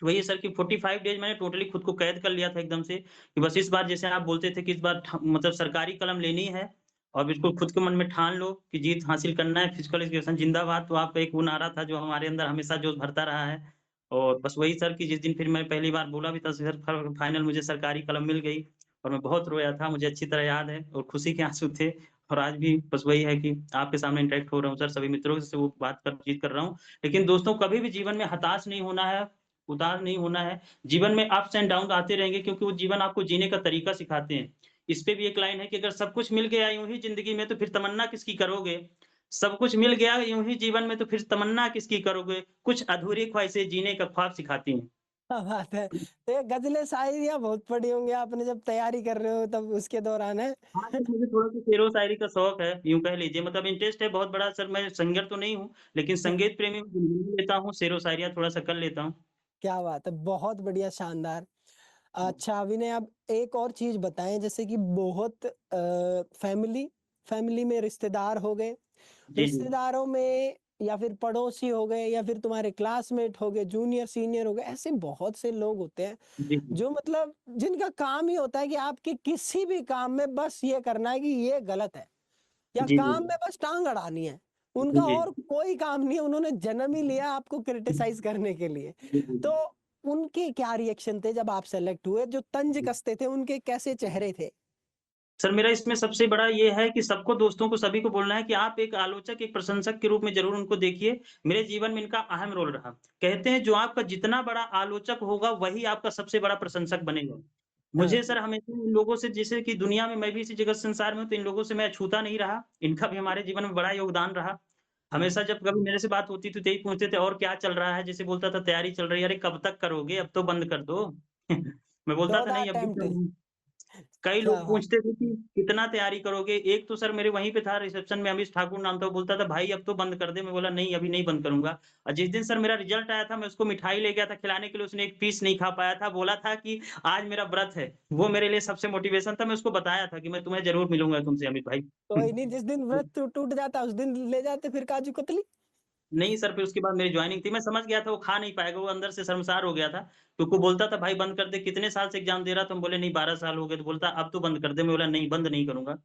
तो वही है सर कि 45 डेज़ मैंने टोटली खुद को कैद कर लिया था एकदम से, कि बस इस बार जैसे आप बोलते थे कि इस बार मतलब सरकारी कलम लेनी है और बिल्कुल खुद के मन में ठान लो कि जीत हासिल करना है, फिजिकल एजुकेशन ज़िंदाबाद। तो आपका एक वो नारा था जो हमारे अंदर हमेशा जोश भरता रहा है। और बस वही सर कि जिस दिन फिर मैं पहली बार बोला भी था सर फाइनल मुझे सरकारी कलम मिल गई और मैं बहुत रोया था, मुझे अच्छी तरह याद है और खुशी के आँसू थे। और आज भी बस वही है कि आपके सामने इंटरेक्ट हो रहा हूँ सर, सभी मित्रों से वो बातचीत कर रहा हूँ। लेकिन दोस्तों कभी भी जीवन में हताश नहीं होना है, उदास नहीं होना है। जीवन में अप्स एंड डाउन आते रहेंगे क्योंकि वो जीवन आपको जीने का तरीका सिखाते हैं। इस पे भी एक लाइन है कि अगर सब कुछ मिल गया यूँ ही ज़िंदगी में तो फिर तमन्ना किसकी करोगे? सब कुछ मिल गया यूँ ही जीवन में तो फिर तमन्ना किसकी करोगे? कुछ अधूरी ख्वाहिशें जीने का ख्वाब सिखाती हैं। क्या बात है! तो ये गज़लें शायरियाँ बहुत पढ़ी होंगी आपने जब तैयारी कर रहे हो तब उसके दौरान है? हाँ, सर मुझे थोड़ा-सा शेरो-शायरी का शौक है, यूँ कह लीजिए मतलब इंटरेस्ट है बहुत बड़ा सर मैं सिंगर तो नहीं हूँ, लेकिन संगीत प्रेमी हूँ, गुनगुन लेता हूँ, शेरो-शायरियाँ थोड़ा-सा कर लेता हूँ। क्या बात है! बहुत बढ़िया, शानदार। अच्छा विनय अब एक और चीज़ बताएँ जैसे कि बहुत फैमिली में रिश्तेदार हो गए, जी, जी। रिश्तेदारों में या फिर पड़ोसी हो गए या फिर तुम्हारे क्लासमेट हो गए, जूनियर सीनियर हो गए, ऐसे बहुत से लोग होते हैं, जी, जी। जो मतलब जिनका काम ही होता है कि आपके किसी भी काम में बस ये करना है कि ये गलत है या जी, जी। काम में बस टाँग अड़ानी है। जी, उनका जी। और कोई काम नहीं है, उन्होंने जन्म ही लिया आपको क्रिटिसाइज़ करने के लिए। जी, जी। तो उनके क्या रिएक्शन थे जब आप सेलेक्ट हुए? जो तंज कसते थे, उनके कैसे चेहरे थे? सर, मेरा इसमें सबसे बड़ा ये है कि सबको दोस्तों को सभी को बोलना है कि आप एक आलोचक, एक प्रशंसक के रूप में ज़रूर उनको देखिए। मेरे जीवन में इनका अहम रोल रहा। कहते हैं जो आपका जितना बड़ा आलोचक होगा, वही आपका सबसे बड़ा प्रशंसक बनेगा। हाँ। मुझे सर हमेशा इन लोगों से जैसे कि दुनिया में मैं भी इसी जगत संसार में हूँ, तो इन लोगों से मैं अछूता नहीं रहा। इनका भी हमारे जीवन में बड़ा योगदान रहा। हमेशा जब कभी मेरे से बात होती थी तो यही पूछते थे और क्या चल रहा है? जैसे बोलता था तैयारी चल रही है, अरे कब तक करोगे? अब तो बंद कर दो। मैं बोलता था 14 नहीं अभी अटेम्प्ट। तो कई क्या लोग बात! पूछते थे कि कितना तैयारी करोगे? एक तो सर मेरे वहीं पे था रिसेप्शन में अमीश ठाकुर नाम था, वो बोलता था भाई अब तो बंद कर दे। मैं बोला नहीं अभी नहीं बंद करूँगा। और जिस दिन सर मेरा रिज़ल्ट आया था मैं उसको मिठाई ले गया था खिलाने के लिए, उसने एक पीस नहीं खा पाया था, बोला था कि आज मेरा व्रत है। वो मेरे लिए सबसे मोटिवेशन था, मैं उसको बताया था कि मैं तुम्हें ज़रूर मिलूँगा तुमसे अमित भाई। कोई नहीं, जिस दिन व्रत टूट जाता उस दिन ले जाते फिर काजू कतली। नहीं सर, फिर उसके बाद मेरी जॉइनिंग थी। मैं समझ गया था वो खा नहीं पाएगा, वो अंदर से शर्मसार हो गया था। क्योंकि वो बोलता था भाई बंद कर दे, कितने साल से एग्ज़ाम दे रहा था? हम बोले नहीं 12 साल हो गए, तो बोलता अब तो बंद कर दे। मैं बोला नहीं बंद नहीं करूँगा।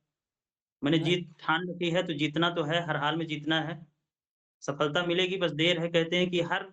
मैंने अ, जीत ठान रखी है, तो जीतना तो है, हर हाल में जीतना है। सफलता मिलेगी बस देर है, कहते हैं कि हर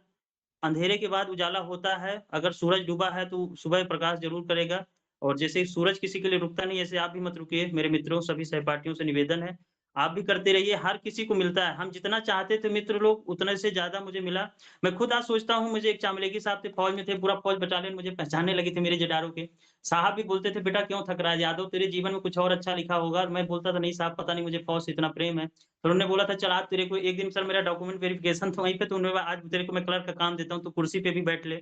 अंधेरे के बाद उजाला होता है, अगर सूरज डूबा है तो सुबह प्रकाश ज़रूर करेगा और जैसे सूरज किसी के लिए रुकता नहीं, ऐसे आप भी मत रुकिए। मेरे मित्रों, सभी सहपाठियों से निवेदन है, आप भी करते रहिए, हर किसी को मिलता है। हम जितना चाहते थे मित्र लोग, उतने से ज़्यादा मुझे मिला। मैं खुद आज सोचता हूँ, मुझे एक चामलेगी साहब थे, फौज में थे, पूरा फौज बटालियन मुझे पहचानने लगे थे मेरे जडारू के। साहब भी बोलते थे, "बेटा क्यों थक रहा है? यादव तेरे जीवन में कुछ और अच्छा लिखा होगा।" और मैं बोलता था, "नहीं साहब, पता नहीं मुझे फौज से इतना प्रेम है।" फिर उन्होंने बोला था चल आज तेरे को एक दिन सर मेरा डॉक्यूमेंट वेरिफिकेशन था वहीं पे तो उन्होंने बोला आज तेरे को मैं क्लर्क का काम देता हूँ, तो कुर्सी पे भी बैठ ले।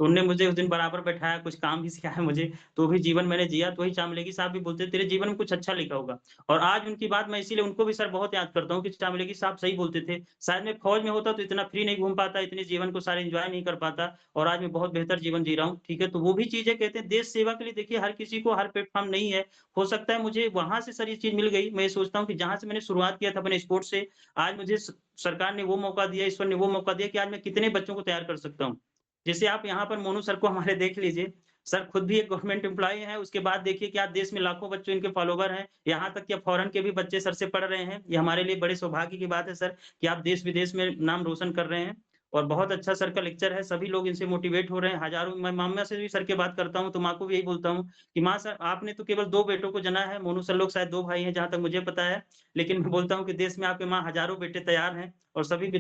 तो उन्होंने मुझे उस दिन बराबर बैठाया, कुछ काम भी सिखाया मुझे, तो भी जीवन मैंने जिया। तो वही चामलेगी साहब भी बोलते तेरे जीवन में कुछ अच्छा लिखा होगा। और आज उनकी बात मैं इसीलिए उनको भी सर बहुत याद करता हूँ कि चामलेगी साहब सही बोलते थे। शायद मैं फौज में होता तो इतना फ्री नहीं घूम पाता, इतने जीवन को सारे एन्जॉय नहीं कर पाता और आज मैं बहुत बेहतर जीवन जी रहा हूँ, ठीक है? तो वो भी चीज़ें कहते हैं देश सेवा के लिए देखिए हर किसी को हर प्लेटफ़ॉर्म नहीं है। हो सकता है मुझे वहाँ से सर ये चीज़ मिल गई। मैं ये सोचता हूँ कि जहाँ से मैंने शुरुआत किया था अपने स्पोर्ट्स से, आज मुझे सरकार ने वो मौका दिया, ईश्वर ने वो मौका दिया कि आज मैं कितने बच्चों को तैयार कर सकता हूँ। जैसे आप यहाँ पर मोनू सर को हमारे देख लीजिए, सर खुद भी एक गवर्नमेंट एम्प्लॉयी हैं, उसके बाद देखिए कि आज देश में लाखों बच्चे इनके फॉलोवर हैं, यहाँ तक कि अब फ़ॉरेन के भी बच्चे सर से पढ़ रहे हैं। ये हमारे लिए बड़े सौभाग्य की बात है सर कि आप देश-विदेश में नाम रोशन कर रहे हैं और बहुत अच्छा सर का लेक्चर है, सभी लोग इनसे मोटिवेट हो रहे हैं, हज़ारों मैं मामा से भी सर की बात करता हूँ, तो माँ को भी यही बोलता हूँ कि माँ सर आपने तो केवल 2 बेटों को जना है, मोनू सर लोग शायद 2 भाई हैं जहाँ तक मुझे पता है। लेकिन मैं बोलता हूँ कि देश में आपके माँ हज़ारों बेटे तैयार हैं और सभी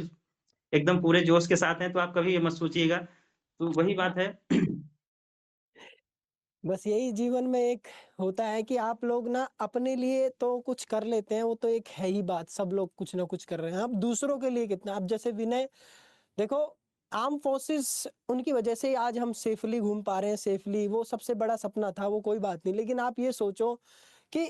एकदम पूरे जोश के साथ हैं, तो आप कभी ये मत सोचिएगा। तो वही बात है। बस यही जीवन में एक होता है कि आप लोग ना अपने लिए तो कुछ कर लेते हैं, वो तो एक है ही बात, सब लोग कुछ ना कुछ कर रहे हैं। अब दूसरों के लिए कितना, अब जैसे विनय देखो, आर्म फोर्सेस उनकी वजह से ही आज हम सेफली घूम पा रहे हैं, सेफली, वो सबसे बड़ा सपना था, वो कोई बात नहीं। लेकिन आप ये सोचो कि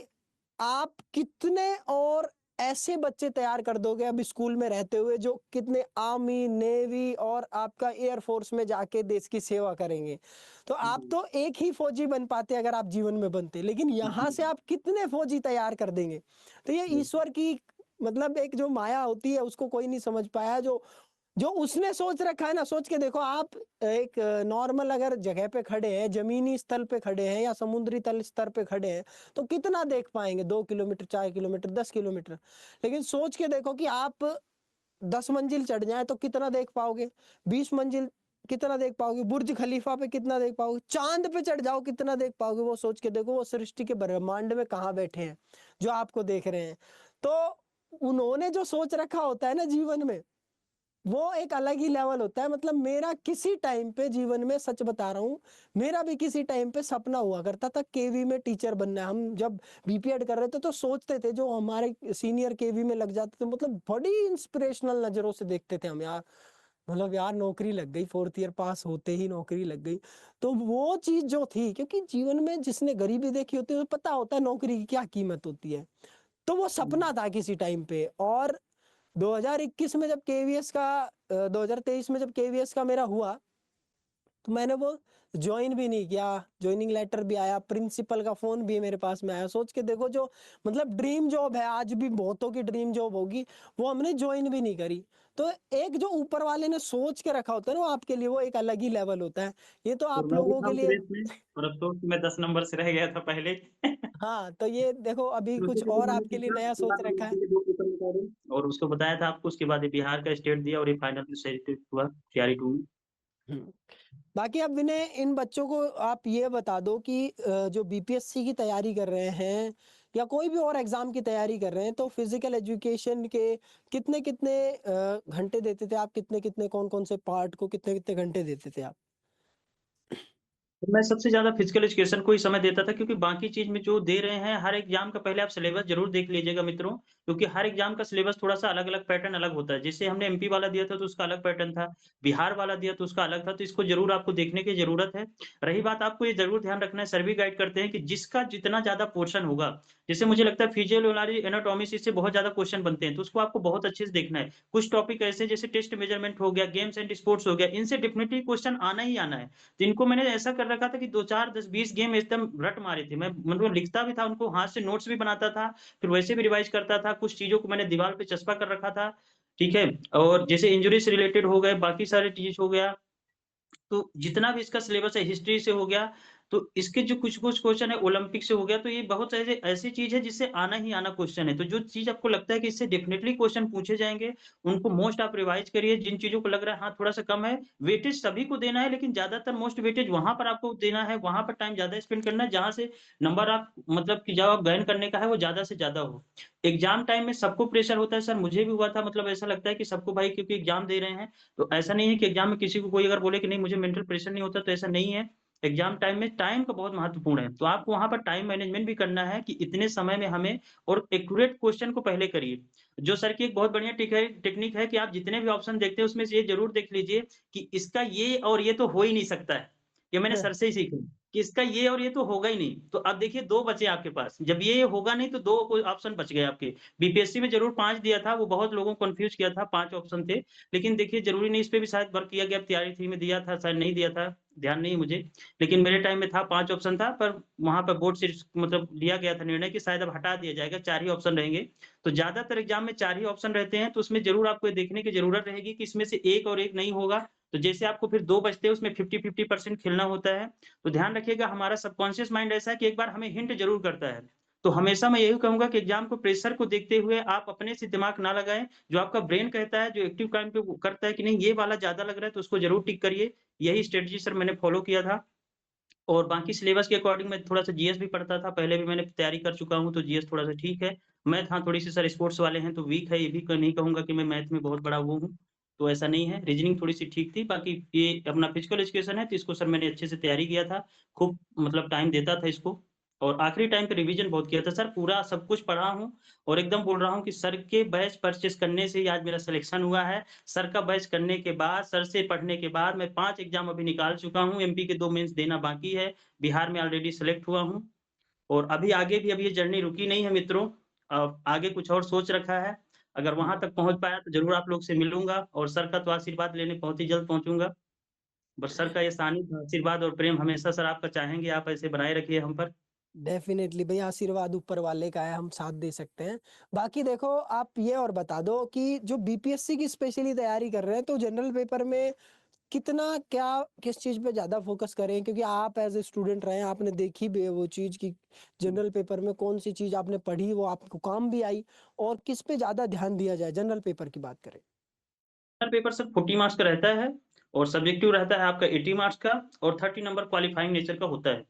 आप कितने और ऐसे बच्चे तैयार कर दोगे अब स्कूल में रहते हुए जो कितने आर्मी, नेवी और आपका एयर फोर्स में जाके देश की सेवा करेंगे। तो आप जी, तो एक ही फौजी बन पाते अगर आप जीवन में बनते, लेकिन यहाँ जी, से आप कितने फौजी तैयार कर देंगे। तो ये जी, ईश्वर की मतलब एक जो माया होती है उसको कोई नहीं समझ पाया, जो जो उसने सोच रखा है ना, सोच के देखो आप एक नॉर्मल अगर जगह पे खड़े हैं, ज़मीनी स्थल पे खड़े हैं या समुद्री तल स्तर पे खड़े हैं, तो कितना देख पाएँगे 2 किलोमीटर, 4 किलोमीटर, 10 किलोमीटर। लेकिन सोच के देखो कि आप 10 मंजिल चढ़ जाएँ तो कितना देख पाओगे? 20 मंजिल कितना देख पाओगे? बुर्ज खलीफा पे कितना देख पाओगे? चाँद पे चढ़ जाओ कितना देख पाओगे? वो सोच के देखो वो सृष्टि के ब्रह्मांड में कहाँ बैठे हैं, जो आपको देख रहे हैं। तो उन्होंने जो सोच रखा होता है ना जीवन में, वो एक अलग ही लेवल होता है। मतलब मेरा किसी टाइम पे जीवन में सच बता रहा हूँ, मेरा भी किसी टाइम पे सपना हुआ करता था केवी में टीचर बनना है। हम जब बीपीएड कर रहे थे तो सोचते थे, जो हमारे सीनियर केवी में लग जाते थे, मतलब बड़ी इंस्पिरेशनल नज़रों से देखते थे हम यार। मतलब यार नौकरी लग गई, 4th ईयर पास होते ही नौकरी लग गई। तो वो चीज़ जो थी, क्योंकि जीवन में जिसने गरीबी देखी होती है, उसे पता होता है नौकरी की क्या कीमत होती है। तो वो सपना था किसी टाइम पे। और 2021 में जब केवीएस का 2023 में जब केवीएस का मेरा हुआ, तो मैंने वो जॉइन भी नहीं किया। जॉइनिंग लेटर भी आया, प्रिंसिपल का फ़ोन भी मेरे पास में आया। सोच के देखो, जो मतलब ड्रीम जॉब है, आज भी बहुतों की ड्रीम जॉब होगी, वो हमने जॉइन भी नहीं करी। तो एक जो ऊपर वाले ने सोच के रखा होता है ना, वो आपके लिए वो एक अलग ही लेवल होता है। ये तो और आप मैं भी लोगों था के उस लिए। रेस में और अफ़सोस कि मैं 10 नंबर से रह गया था पहले। हाँ, तो ये देखो अभी शुरू से कुछ तो और मैंने आपके लिए सोचा नया कि सोच आप रखा है। के 2 पेपर निकाले और उसको बताया था आपको उसके बाद ये बिहार का स्टेट दिया और ये फाइनल सेलेक्टेड हुआ सीआरई 2 में। हुँ। बाकी अब विनय, इन बच्चों को आप ये बता दो कि जो बीपीएससी की तैयारी कर रहे हैं या कोई भी और एग्जाम की तैयारी कर रहे हैं, तो फिजिकल एजुकेशन के कितने-कितने घंटे देते थे आप? कितने-कितने कौन-कौन से पार्ट को कितने-कितने घंटे देते थे आप? मैं सबसे ज़्यादा फिजिकल एजुकेशन को ही समय देता था क्योंकि बाकी चीज़ में जो दे रहे हैं, हर एग्ज़ाम का पहले आप सिलेबस ज़रूर देख लीजिएगा मित्रों, क्योंकि हर एग्ज़ाम का सिलेबस थोड़ा-सा अलग-अलग पैटर्न अलग होता है। जैसे हमने एमपी वाला दिया था तो उसका अलग पैटर्न था, बिहार वाला दिया तो उसका अलग था, तो इसको ज़रूर आपको देखने की ज़रूरत है। रही बात आपको ये ज़रूर ध्यान रखना है, सर भी गाइड करते हैं कि जिसका जितना ज़्यादा पोर्शन होगा, जैसे मुझे लगता है फिजियोलॉजी, एनाटॉमी से इससे बहुत ज़्यादा क्वेश्चन बनते हैं, तो उसको आपको बहुत अच्छे से देखना है। कुछ टॉपिक ऐसे जैसे टेस्ट मेजरमेंट हो गया, गेम्स एंड स्पोर्ट्स हो गया, इनसे डेफिनिटली क्वेश्चन आना ही आना है। तो इनको मैंने ऐसा कर रखा था कि 2, 4, 10, 20 गेम एकदम रट मारे थे। मैं मतलब लिखता भी था उनको, हाथ से नोट्स भी बनाता था, फिर वैसे भी रिवाइज़ करता था। कुछ चीज़ों को मैंने दीवार पे चस्पा कर रखा था, ठीक है? और जैसे इंजरी से रिलेटेड हो गए, बाकी सारी चीज़ हो गया, तो जितना भी इसका सिलेबस है हिस्ट्री से हो गया, तो इसके जो कुछ-कुछ क्वेश्चन है ओलंपिक से हो गया, तो ये बहुत ऐसे ऐसी चीज़ है जिससे आना ही आना क्वेश्चन है। तो जो चीज़ आपको लगता है कि इससे डेफिनिटली क्वेश्चन पूछे जाएँगे, उनको मोस्ट आप रिवाइज़ करिए। जिन चीज़ों को लग रहा है हाँ, थोड़ा-सा कम है, वेटेज सभी को देना है लेकिन ज़्यादातर मोस्ट वेटेज वहाँ पर आपको देना है, वहाँ पर टाइम ज़्यादा स्पेंड करना है जहाँ से नंबर आप मतलब कि जो आप गेन करने का है वो ज़्यादा से ज़्यादा हो। एग्ज़ाम टाइम में सबको प्रेशर होता है सर, मुझे भी हुआ था मतलब ऐसा लगता है कि सबको भाई क्योंकि एग्ज़ाम दे रहे हैं, तो ऐसा नहीं है कि एग्ज़ाम में किसी को कोई अगर बोले कि नहीं मुझे मेंटल प्रेशर नहीं होता तो ऐसा नहीं है। एग्ज़ाम टाइम में टाइम का बहुत महत्वपूर्ण है। तो आपको वहाँ पर टाइम मैनेजमेंट भी करना है कि इतने समय में हमें और एक्यूरेट क्वेश्चन को पहले करिए। जो सर की एक बहुत बढ़िया टेक्निक है कि आप जितने भी ऑप्शन देखते हैं उसमें से ये ज़रूर देख लीजिए कि इसका ये और ये तो हो ही नहीं सकता है। ये मैंने सर से ही सीखा कि इसका ये और ये तो होगा ही नहीं। तो अब देखिए 2 बचे आपके पास। जब ये होगा नहीं तो 2 कोई ऑप्शन बच गए आपके। बीपीएससी में ज़रूर 5 दिया था, वो बहुत लोगों को कन्फ्यूज़ किया था, 5 ऑप्शन थे। लेकिन देखिए ज़रूरी नहीं इस पे भी शायद वर्क किया गया, तैयारी थी में दिया था, शायद नहीं दिया था, ध्यान नहीं है मुझे। लेकिन मेरे टाइम में था 5 ऑप्शन था पर वहाँ पर बोर्ड से मतलब लिया गया था निर्णय कि शायद अब हटा दिया जाएगा, 4 ही ऑप्शन रहेंगे। तो ज़्यादातर एग्ज़ाम में 4 ही ऑप्शन रहते हैं, तो उसमें ज़रूर आपको ये देखने की ज़रूरत रहेगी कि इसमें से 1 और 1 नहीं होगा। तो जैसे आपको फिर 2 बचते हैं उसमें 50-50% खेलना होता है। तो ध्यान रखिएगा हमारा सबकॉन्शियस माइंड ऐसा है कि एक बार हमें हिंट ज़रूर करता है। तो हमेशा मैं यही कहूँगा कि एग्ज़ाम को प्रेशर को देखते हुए आप अपने से दिमाग ना लगाएँ। जो आपका ब्रेन कहता है, जो एक्टिव टाइम पे वो करता है कि नहीं ये वाला ज़्यादा लग रहा है तो उसको ज़रूर टिक करिए। यही स्ट्रैटेजी सर मैंने फ़ॉलो किया था और बाकी सिलेबस के अकॉर्डिंग मैं थोड़ा-सा जीएस भी पढ़ता था। पहले भी मैंने तैयारी कर चुका हूँ तो जीएस थोड़ा-सा ठीक है। मैथ हाँ, थोड़ी-सी सर स्पोर्ट्स वाले हैं तो वीक है। ये भी नहीं कहूँगा कि मैं मैथ में बहुत बड़ा वो हूँ, तो ऐसा नहीं है। रीज़निंग थोड़ी-सी ठीक थी। बाकी ये अपना फिजिकल एजुकेशन है तो इसको सर मैंने अच्छे से तैयारी किया था। खूब मतलब टाइम देता था इसको और आखिरी टाइम पे रिवीज़न बहुत किया था। सर पूरा सब कुछ पढ़ा हूँ और एकदम बोल रहा हूँ कि सर के बैच परचेज़ करने से ही आज मेरा सिलेक्शन हुआ है। सर का बैच करने के बाद, सर से पढ़ने के बाद मैं 5 एग्ज़ाम अभी निकाल चुका हूँ। एमपी के 2 मेंस देना बाकी है। बिहार में ऑलरेडी सेलेक्ट हुआ हूँ और अभी आगे भी अभी ये जर्नी रुकी नहीं है मित्रों। आगे कुछ और सोच रखा है। अगर वहाँ तक पहुँच पाया तो ज़रूर आप लोग से मिलूँगा और सर का तो आशीर्वाद लेने बहुत ही जल्द पहुँचूँगा। बस सर का ये सानिध्य, आशीर्वाद और प्रेम हमेशा सर आपका चाहेंगे, आप ऐसे बनाए रखिए हम पर। डेफ़िनेटली भई आशीर्वाद ऊपर वाले का है, हम साथ दे सकते हैं। बाकी देखो आप ये और बता दो कि जो बीपीएससी की स्पेशली तैयारी कर रहे हैं, तो जनरल पेपर में कितना क्या किस चीज़ पे ज़्यादा फ़ोकस करें? क्योंकि आप एज़ अ स्टूडेंट रहे हैं, आपने देखी भी है वो चीज़ कि जनरल पेपर में कौन-सी चीज़ आपने पढ़ी, वो आपको काम भी आई और किस पे ज़्यादा ध्यान दिया जाए, जनरल पेपर की बात करें? हर पेपर सर 40 मार्क्स का रहता है और सब्जेक्टिव रहता है आपका 80 मार्क्स का और 30 नंबर क्वालिफाइंग नेचर का होता है।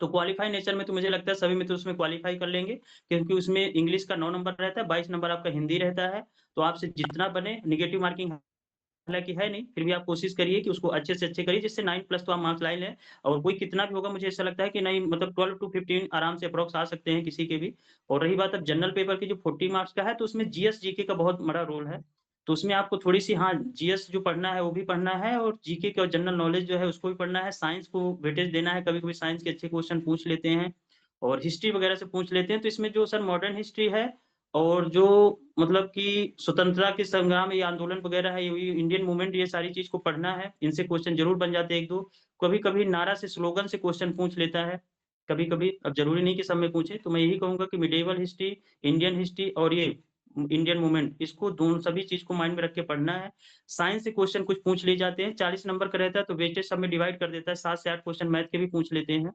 तो क्वालीफाई नेचर में तो मुझे लगता है सभी मित्र उसमें क्वालीफाई कर लेंगे, क्योंकि उसमें इंग्लिश का 9 नंबर रहता है, 22 नंबर आपका हिंदी रहता है। तो आपसे जितना बने नेगेटिव मार्किंग हालाँकि है नहीं, फिर भी आप कोशिश करिए कि उसको अच्छे से अच्छे करिए जिससे 9 प्लस तो आप मार्क्स ला ही लें और कोई कितना भी होगा मुझे ऐसा लगता है कि नहीं मतलब 12 टू 15 आराम से अप्रॉक्स आ सकते हैं किसी के भी। और रही बात अब जनरल पेपर की जो 40 मार्क्स का है तो उसमें जीएस, जीके का बहुत बड़ा रोल है। तो उसमें आपको थोड़ी-सी हाँ, जीएस जो पढ़ना है वो भी पढ़ना है और जीके का जनरल नॉलेज जो है उसको भी पढ़ना है, साइंस को वेटेज देना है, कभी-कभी साइंस के अच्छे क्वेश्चन पूछ लेते हैं और हिस्ट्री वगैरह से पूछ लेते हैं। तो इसमें जो सर मॉडर्न हिस्ट्री है और जो मतलब कि स्वतंत्रता के संग्राम या आंदोलन वगैरह है, ये इंडियन मूवमेंट ये सारी चीज़ को पढ़ना है। इनसे क्वेश्चन ज़रूर बन जाते हैं 1-2। कभी-कभी नारा से स्लोगन से क्वेश्चन पूछ लेता है, कभी-कभी। अब ज़रूरी नहीं कि सब में पूछे, तो मैं यही कहूँगा कि मिडेवल हिस्ट्री, इंडियन हिस्ट्री और ये इंडियन मूवमेंट इसको दोनों सभी चीज़ को माइंड में रख के पढ़ना है। साइंस से क्वेश्चन कुछ पूछ लिए जाते हैं, 40 नंबर का रहता है तो वेटेज सब में डिवाइड कर देता है, 7 से 8 क्वेश्चन मैथ के भी पूछ लेते हैं।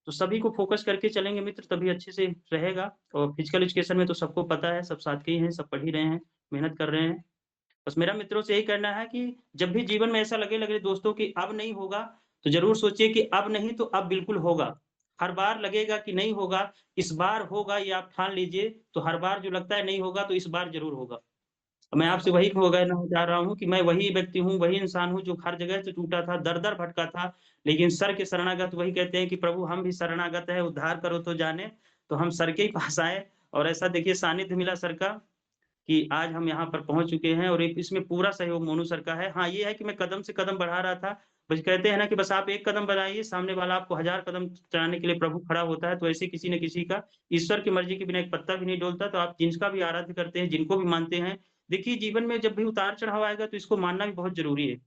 तो सभी को फ़ोकस करके चलेंगे मित्र तभी अच्छे से रहेगा और फिज़िकल एजुकेशन में तो सबको पता है, सब साथ के ही हैं, सब पढ़ ही रहे हैं, मेहनत कर रहे हैं। बस मेरा मित्रों से यही कहना है कि जब भी जीवन में ऐसा लगे दोस्तों कि अब नहीं होगा, तो ज़रूर सोचिए कि अब नहीं तो अब बिल्कुल होगा। हर बार लगेगा कि नहीं होगा, इस बार होगा ये आप ठान लीजिए, तो हर बार जो लगता है नहीं होगा तो इस बार ज़रूर होगा। मैं आपसे वही कहना चाह रहा हूँ कि मैं वही व्यक्ति हूँ, वही इंसान हूँ जो हर जगह से टूटा था, दर-दर भटका था, लेकिन सर के शरणागत वही कहते हैं कि प्रभु हम भी शरणागत हैं, उद्धार करो तो जाने। तो हम सर के ही पास आए और ऐसा देखिए सानिध्य मिला सर का कि आज हम यहाँ पर पहुँच चुके हैं और एक इसमें पूरा सहयोग मोनू सर का है। हाँ, ये है कि मैं कदम से कदम बढ़ा रहा था। बस कहते हैं ना कि बस आप एक कदम बढ़ाइए, सामने वाला आपको 1000 कदम चढ़ाने के लिए प्रभु खड़ा होता है। तो ऐसे किसी न किसी का ईश्वर की मर्ज़ी के बिना एक पत्ता भी नहीं डोलता। तो आप जिसका भी आराध्य करते हैं, जिनको भी मानते हैं, देखिए जीवन में जब भी उतार-चढ़ाव आएगा तो इसको मानना भी बहुत ज़रूरी है।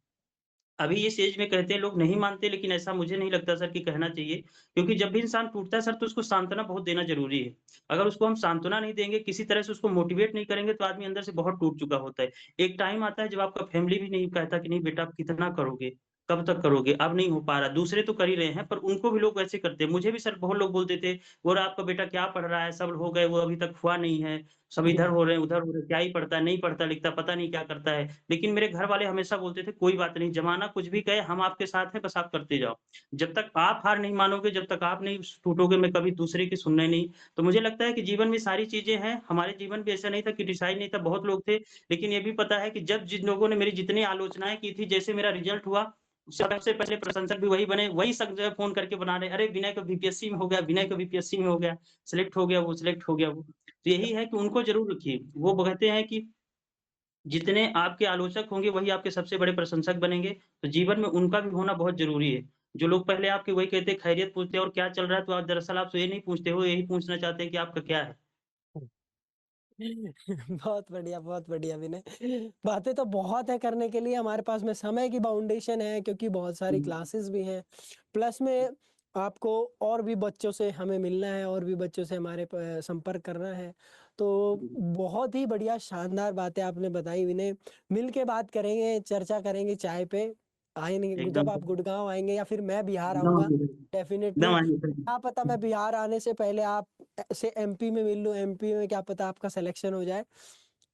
अभी इस एज में कहते हैं लोग नहीं मानते लेकिन ऐसा मुझे नहीं लगता सर कि कहना चाहिए, क्योंकि जब भी इंसान टूटता है सर तो उसको सांत्वना बहुत देना ज़रूरी है। अगर उसको हम सांत्वना नहीं देंगे, किसी तरह से उसको मोटिवेट नहीं करेंगे तो आदमी अंदर से बहुत टूट चुका होता है। एक टाइम आता है जब आपका फैमिली भी नहीं कहता कि नहीं बेटा आप कितना करोगे? कब तक करोगे? अब नहीं हो पा रहा। दूसरे तो कर ही रहे हैं पर उनको भी लोग वैसे करते हैं। मुझे भी सर बहुत लोग बोलते थे, "बोला आपका बेटा क्या पढ़ रहा है? सब हो गए, वो अभी तक हुआ नहीं है। सब इधर हो रहे हैं, उधर हो रहे हैं, क्या ही पढ़ता है, नहीं पढ़ता लिखता, पता नहीं क्या करता है।" लेकिन मेरे घर वाले हमेशा बोलते थे, "कोई बात नहीं, ज़माना कुछ भी कहे हम आपके साथ हैं, बस आप करते जाओ। जब तक आप हार नहीं मानोगे, जब तक आप नहीं टूटोगे, मैं कभी दूसरे की सुनना ही नहीं।" तो मुझे लगता है कि जीवन में सारी चीज़ें हैं, हमारे जीवन भी ऐसा नहीं था कि डिसाइड नहीं था, बहुत लोग थे, लेकिन ये भी पता है कि जब जिन लोगों ने मेरी जितनी आलोचनाएँ की थी, जैसे मेरा रिज़ल्ट हुआ, सबसे पहले प्रशंसक भी वही बने, वही सब जो है फ़ोन करके बना रहे, "अरे! विनय का बीपीएससी में हो गया, विनय का बीपीएससी में हो गया, सेलेक्ट हो गया वो, सेलेक्ट हो गया वो।" तो यही है कि उनको ज़रूर रखिए। वो कहते हैं कि जितने आपके आलोचक होंगे, वही आपके सबसे बड़े प्रशंसक बनेंगे, तो जीवन में उनका भी होना बहुत ज़रूरी है। जो लोग पहले आपके वही कहते हैं, खैरियत पूछते हैं और क्या चल रहा है, तो आप दरअसल आपसे ये नहीं पूछते हो, यही पूछना चाहते हैं कि आपका क्या है? बहुत बढ़िया विनय। बातें तो बहुत है करने के लिए, हमारे पास में समय की बाउंडेशन है क्योंकि बहुत सारी हुँ, क्लासेस भी हैं। प्लस में आपको और भी बच्चों से हमें मिलना है और भी बच्चों से हमारे संपर्क करना है। तो हुँ, बहुत ही बढ़िया शानदार बातें आपने बताई विनय। मिल के बात करेंगे, चर्चा करेंगे चाय पे। आएँगे जब एकदम आप सर, गुड़गाँव आएँगे या फिर मैं बिहार एकदम आऊँगा, आएँगे सर, एकदम डेफ़िनेटली आएँगे सर। क्या पता मैं बिहार आने से पहले आप से एमपी में मिल लूँ, एमपी में क्या पता आपका सिलेक्शन हो जाए।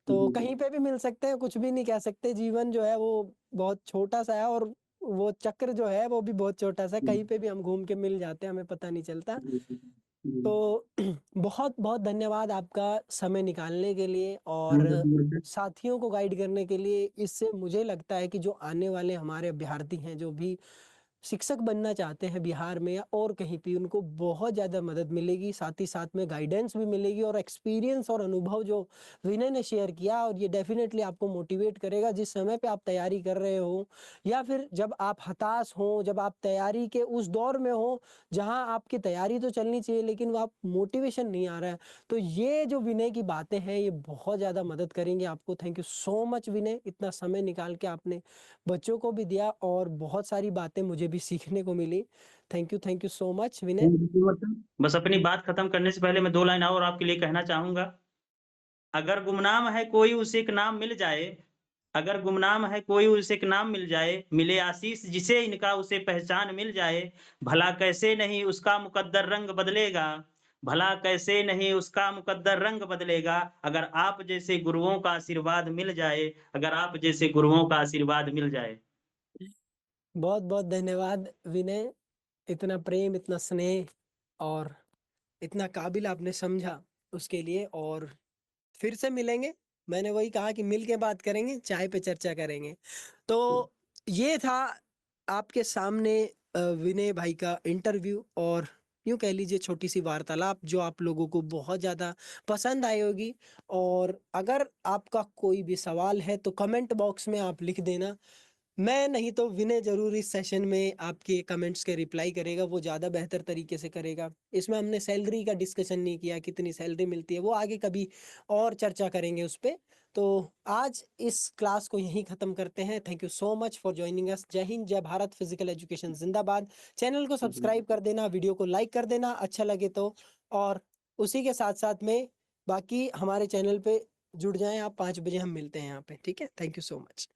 तो जी, कहीं पे भी मिल सकते हैं, कुछ भी नहीं कह सकते, जीवन जो है वो बहुत छोटा-सा है और वो चक्र जो है वो भी बहुत छोटा-सा है, जी, कहीं पे भी हम घूम के मिल जाते हैं, हमें पता नहीं चलता। जी, जी, जी। तो बहुत-बहुत धन्यवाद आपका समय निकालने के लिए और thank you so much sir. साथियों को गाइड करने के लिए। इससे मुझे लगता है कि जो आने वाले हमारे अभ्यर्थी हैं, जो भी शिक्षक बनना चाहते हैं बिहार में या और कहीं भी, उनको बहुत ज़्यादा मदद मिलेगी, साथ ही साथ में गाइडेंस भी मिलेगी और एक्सपीरियंस और अनुभव जो विनय ने शेयर किया, और ये डेफ़िनेटली आपको मोटिवेट करेगा जिस समय पे आप तैयारी कर रहे हो या फिर जब आप हताश हों, जब आप तैयारी के उस दौर में हो, जहाँ आपकी तैयारी तो चलनी चाहिए लेकिन वो आप मोटिवेशन नहीं आ रहा है। तो ये जो विनय की बातें हैं, ये बहुत ज़्यादा मदद करेंगी आपको। थैंक यू सो मच विनय, इतना समय निकाल के आपने बच्चों को भी दिया और बहुत सारी बातें मुझे भी सीखने को मिली। Thank you so much Vinay. Thank you so much sir. बस अपनी बात खत्म करने से पहले मैं 2 लाइन और आपके लिए कहना चाहूँगा। अगर गुमनाम है कोई उसे एक नाम मिल जाए, अगर गुमनाम है कोई उसे एक नाम मिल जाए, मिले आशीष जिसे इनका उसे पहचान मिल जाए, भला कैसे नहीं उसका मुकद्दर रंग बदलेगा, भला कैसे नहीं उसका मुकद्दर रंग बदलेगा, अगर आप जैसे गुरुओं का आशीर्वाद मिल जाए, अगर आप जैसे गुरुओं का आशीर्वाद मिल जाए। बहुत-बहुत धन्यवाद विनय, इतना प्रेम, इतना स्नेह और इतना काबिल आपने समझा उसके लिए। और फिर से मिलेंगे। मैंने वही कहा कि मिल के बात करेंगे, चाय पे चर्चा करेंगे। तो ये था आपके सामने विनय भाई का इंटरव्यू और यूँ कह लीजिए छोटी-सी वार्तालाप जो आप लोगों को बहुत ज़्यादा पसंद आई होगी। और अगर आपका कोई भी सवाल है तो कमेंट बॉक्स में आप लिख देना। मैं नहीं तो विनय ज़रूर इस सेशन में आपके कमेंट्स के रिप्लाई करेगा, वो ज़्यादा बेहतर तरीके से करेगा। इसमें हमने सैलरी का डिस्कशन नहीं किया, कितनी सैलरी मिलती है, वो आगे कभी और चर्चा करेंगे उस पे। तो आज इस क्लास को यहीं ख़त्म करते हैं। Thank you so much for joining us. जय हिंद, जय भारत, फिज़िकल एजुकेशन ज़िंदाबाद। चैनल को सब्सक्राइब कर देना, वीडियो को लाइक कर देना अच्छा लगे तो। और उसी के साथ-साथ में बाकी हमारे चैनल पे जुड़ जाएँ आप, 5 बजे हम मिलते हैं यहाँ पे, ठीक है? Thank you so much.